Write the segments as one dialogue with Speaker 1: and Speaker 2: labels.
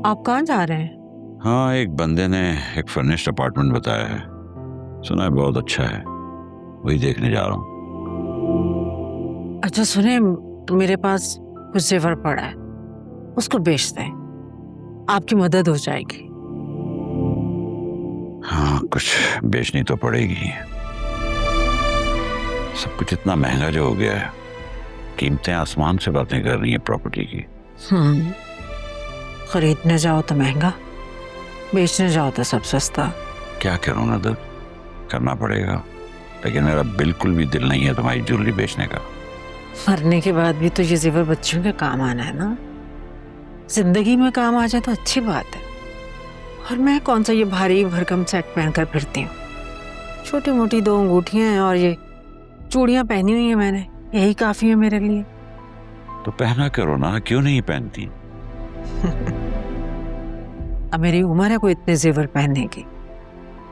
Speaker 1: आप कहाँ जा रहे हैं?
Speaker 2: हाँ, एक बंदे ने एक फर्निश्ड अपार्टमेंट बताया है, सुना है बहुत अच्छा है, वही देखने जा रहा हूँ।
Speaker 1: अच्छा सुने, मेरे पास कुछ जेवर पड़ा है, उसको बेच दें, आपकी मदद हो जाएगी।
Speaker 2: हाँ, कुछ बेचनी तो पड़ेगी। सब कुछ इतना महंगा जो हो गया है, कीमतें आसमान से बातें कर रही हैं प्रॉपर्टी की।
Speaker 1: खरीदने जाओ तो महंगा, बेचने जाओ तो सब सस्ता।
Speaker 2: क्या करूँ नदर, करना पड़ेगा, लेकिन मेरा बिल्कुल भी दिल नहीं है तुम्हारी ज्वेलरी बेचने का।
Speaker 1: मरने के बाद भी तो ये जेवर बच्चों के काम आना है ना, जिंदगी में काम आ जाए तो अच्छी बात है। और मैं कौन सा ये भारी भरकम सेट पहनकर फिरती हूँ, छोटी मोटी 2 अंगूठियां हैं और ये चूड़ियां पहनी हुई हैं मैंने, यही काफी है मेरे लिए।
Speaker 2: तो पहना करो ना, क्यों नहीं पहनती?
Speaker 1: अब मेरी उम्र है कोई इतने जेवर पहनने की,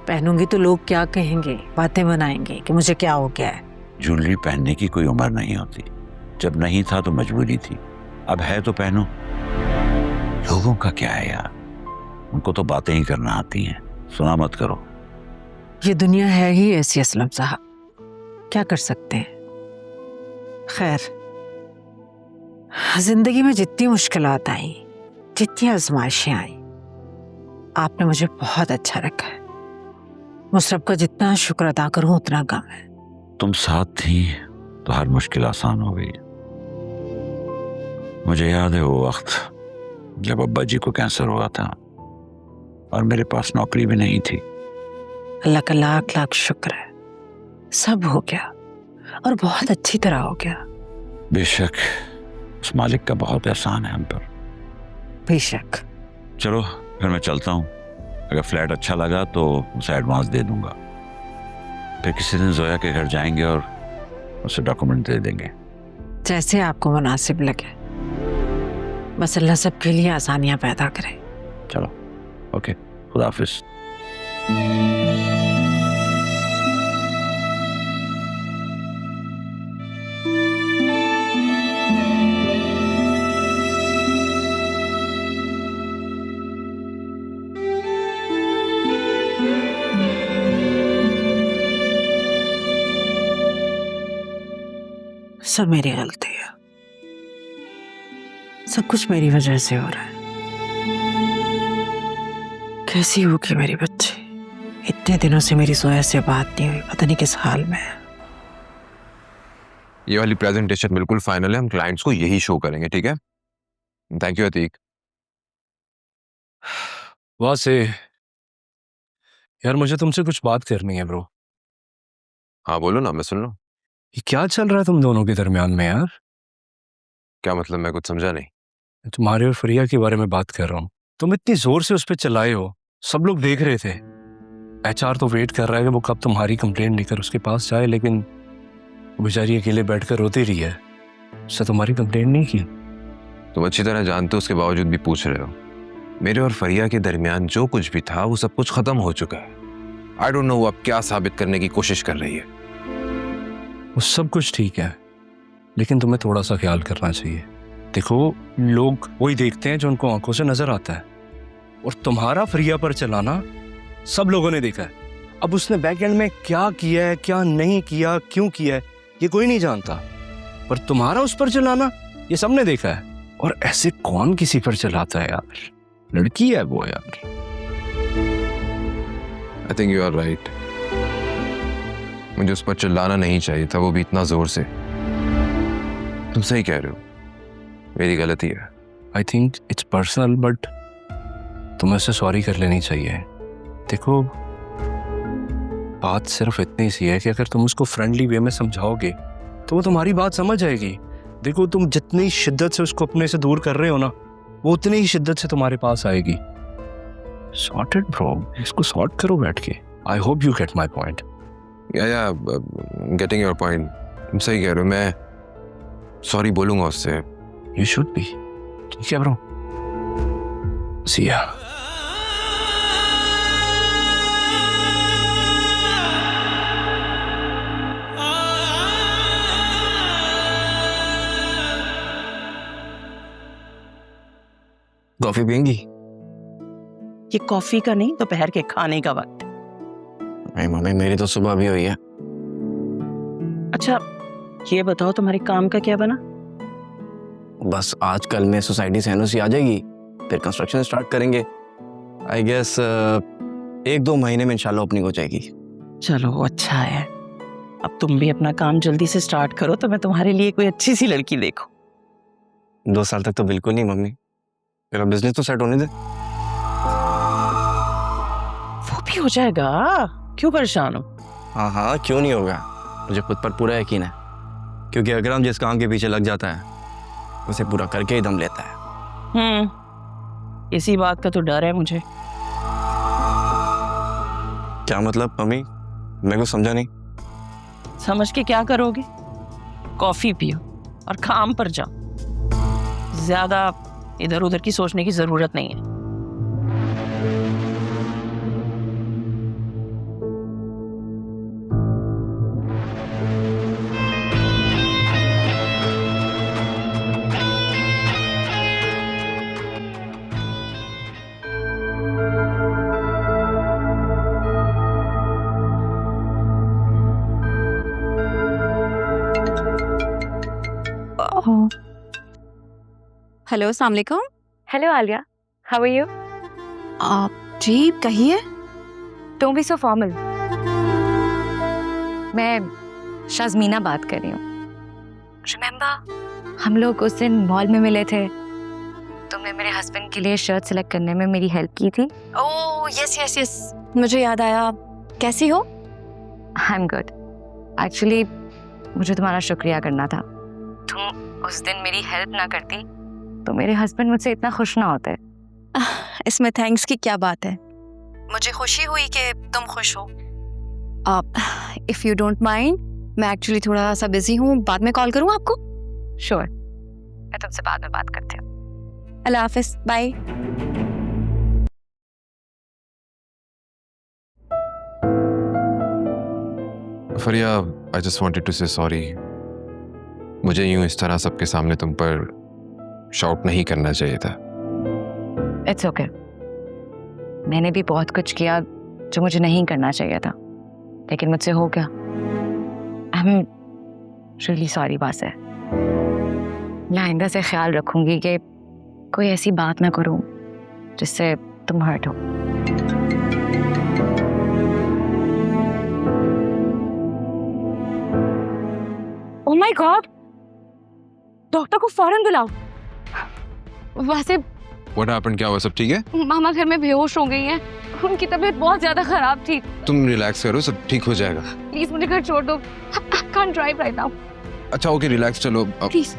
Speaker 1: पहनूंगी तो लोग क्या कहेंगे, बातें बनाएंगे कि मुझे क्या हो गया है।
Speaker 2: ज्वेलरी पहनने की कोई उम्र नहीं होती, जब नहीं था तो मजबूरी थी, अब है तो पहनो। लोगों का क्या है यार, उनको तो बातें ही करना आती हैं, सुना मत करो।
Speaker 1: ये दुनिया है ही ऐसी असलम साहब, क्या कर सकते हैं। खैर, जिंदगी में जितनी मुश्किलात आई, जितनी आजमाइशें आई, आपने मुझे बहुत अच्छा रखा है। मुशर्रफ का जितना शुक्र अदा करूं उतना कम है।
Speaker 2: तुम साथ थी तो हर मुश्किल आसान हो गई। मुझे याद है वो वक्त जब अब्बा जी को कैंसर हुआ था और मेरे पास नौकरी भी नहीं थी।
Speaker 1: अल्लाह का लाख लाख शुक्र है, सब हो गया और बहुत अच्छी तरह हो गया।
Speaker 2: बेशक, उस मालिक का बहुत एहसान है हम पर।
Speaker 1: बेशक।
Speaker 2: चलो फिर मैं चलता हूँ, अगर फ्लैट अच्छा लगा तो उसे एडवांस दे दूंगा, फिर किसी दिन जोया के घर जाएंगे और उसे डॉक्यूमेंट दे देंगे।
Speaker 1: जैसे आपको मुनासिब लगे, बस अल्लाह सबके लिए आसानियां पैदा करे।
Speaker 2: चलो, ओके, खुदा हाफिज।
Speaker 1: सब मेरी गलती है, सब कुछ मेरी वजह से हो रहा है। कैसी होगी मेरी बच्ची, इतने दिनों से मेरी जोया से बात नहीं हुई, पता नहीं किस हाल में है।
Speaker 3: ये वाली प्रेजेंटेशन बिल्कुल फाइनल है, हम क्लाइंट्स को यही शो करेंगे, ठीक है? Thank you Atiq.
Speaker 4: वाह से यार, मुझे तुमसे कुछ बात करनी है ब्रो।
Speaker 3: हाँ बोलो ना, मैं सुन लूँ।
Speaker 4: ये क्या चल रहा है तुम दोनों के दरमियान में यार?
Speaker 3: क्या मतलब, मैं कुछ समझा नहीं।
Speaker 4: तुम्हारे और फरिया के बारे में बात कर रहा हूँ। तुम इतनी जोर से उस पर चलाए हो, सब लोग देख रहे थे। एचआर तो वेट कर रहा है कि वो कब तुम्हारी कंप्लेंट लेकर उसके पास जाए, लेकिन वो बेचारी अकेले बैठकर रोती रही है, उससे तुम्हारी कंप्लेंट नहीं की।
Speaker 3: तुम अच्छी तरह जानते हो, उसके बावजूद भी पूछ रहे हो। मेरे और फरिया के दरमियान जो कुछ भी था वो सब कुछ खत्म हो चुका है। आई डोंट नो वो अब क्या साबित करने की कोशिश कर रही है।
Speaker 4: वो सब कुछ ठीक है, लेकिन तुम्हें थोड़ा सा ख्याल करना चाहिए। देखो, लोग वही देखते हैं जो उनको आंखों से नजर आता है, और तुम्हारा फरिया पर चलाना सब लोगों ने देखा है। अब उसने बैक एंड में क्या किया है, क्या नहीं किया, क्यों किया है, ये कोई नहीं जानता, पर तुम्हारा उस पर चलाना ये सबने देखा है। और ऐसे कौन किसी पर चलाता है यार, लड़की है वो यार।
Speaker 3: I think you are right, मुझे उस पर चिल्लाना नहीं चाहिए था, वो भी इतना जोर से। तुम सही कह रहे हो, मेरी गलती है।
Speaker 4: I think it's personal, but तुम्हें उससे सॉरी कर लेनी चाहिए। देखो, बात सिर्फ इतनी सी है कि अगर तुम उसको फ्रेंडली वे में समझाओगे तो वो तुम्हारी बात समझ जाएगी। देखो, तुम जितनी शिद्दत से उसको अपने से दूर कर रहे हो ना, वो उतनी ही शिद्दत से तुम्हारे पास आएगी। सॉर्ट इट ब्रो, इसको सॉर्ट करो बैठ के। I hope you get my point.
Speaker 3: या गेटिंग योर पॉइंट, तुम सही कह रहे हो, मैं सॉरी बोलूंगा उससे।
Speaker 4: यू शुड बी, ठीक है ब्रो। सी या।
Speaker 3: कॉफी पियेंगी?
Speaker 5: ये कॉफी का नहीं, दोपहर के खाने का वक्त।
Speaker 6: नहीं मम्मी, मेरी तो सुबह भी हुई है।
Speaker 5: अच्छा ये बताओ तुम्हारे काम का क्या बना?
Speaker 6: बस आज कल में सोसाइटी से एनओसी आ जाएगी, फिर कंस्ट्रक्शन स्टार्ट करेंगे। आई गेस 1-2 महीने में इंशाल्लाह ओपनिंग हो जाएगी।
Speaker 5: चलो अच्छा है, अब तुम भी अपना काम जल्दी से स्टार्ट करो तो मैं तुम्हारे लिए कोई अच्छी सी लड़की देखूं।
Speaker 6: 2 साल तक तो बिल्कुल नहीं मम्मी, मेरा बिजनेस तो सेट होने दे।
Speaker 5: वो भी हो जाएगा, क्यों परेशान हो?
Speaker 6: हाँ, क्यों नहीं होगा, मुझे खुद पर पूरा यकीन है। क्योंकि अगर हम जिस काम के पीछे लग जाता है उसे पूरा करके ही दम लेता है।
Speaker 5: इसी बात का तो डर है मुझे।
Speaker 6: क्या मतलब मम्मी, मैं कुछ समझा नहीं।
Speaker 5: समझ के क्या करोगे? कॉफी पियो और काम पर जाओ, ज्यादा इधर उधर की सोचने की जरूरत नहीं है।
Speaker 7: हेलो, अस्सलाम वालेकुम।
Speaker 8: Hello Alia, how are you?
Speaker 7: आप जी कहिए।
Speaker 8: Don't be so formal. मैं शाज़मीना बात कर रही हूँ। रिमेंबर हम लोग उस दिन मॉल में मिले थे, तुमने मेरे हस्बैंड के लिए शर्ट सेलेक्ट करने में मेरी हेल्प की थी।
Speaker 7: ओह यस यस यस, मुझे याद आया। कैसी हो?
Speaker 8: I am good. एक्चुअली मुझे तुम्हारा शुक्रिया करना था। तुम उस दिन मेरी हेल्प ना करती तो मेरे हस्बैंड मुझसे इतना खुश ना होते।
Speaker 7: इसमें थैंक्स की क्या बात है, मुझे खुशी हुई कि तुम खुश हो। इफ़ यू डोंट माइंड, मैं एक्चुअली थोड़ा सा बिजी हूँ, बाद में कॉल करूँ आपको?
Speaker 8: श्योर, मैं तुमसे बाद में बात करती हूँ।
Speaker 7: अल्लाह हाफिज, bye.
Speaker 3: Faria, I just wanted to say sorry. मुझे यूं इस तरह सबके सामने तुम पर शाउट नहीं करना चाहिए था।
Speaker 8: It's okay. मैंने भी बहुत कुछ किया जो मुझे नहीं करना चाहिए था, लेकिन मुझसे हो गया। आई एम रियली सॉरी बात है। मैं आइंदा से ख्याल रखूंगी कि कोई ऐसी बात ना करूं जिससे तुम हर्ट हो। ओह माय गॉड, डॉक्टर को फौरन बुलाओ।
Speaker 7: वैसे
Speaker 3: What happened? क्या हुआ? सब ठीक है?
Speaker 7: मामा घर में बेहोश हो गई हैं, उनकी तबीयत बहुत ज्यादा खराब थी।
Speaker 3: तुम रिलैक्स करो, सब ठीक हो जाएगा।
Speaker 7: प्लीज मुझे घर छोड़ दो, I can't drive right now.
Speaker 3: अच्छा ओके, रिलैक्स, चलो अब।
Speaker 7: प्लीज।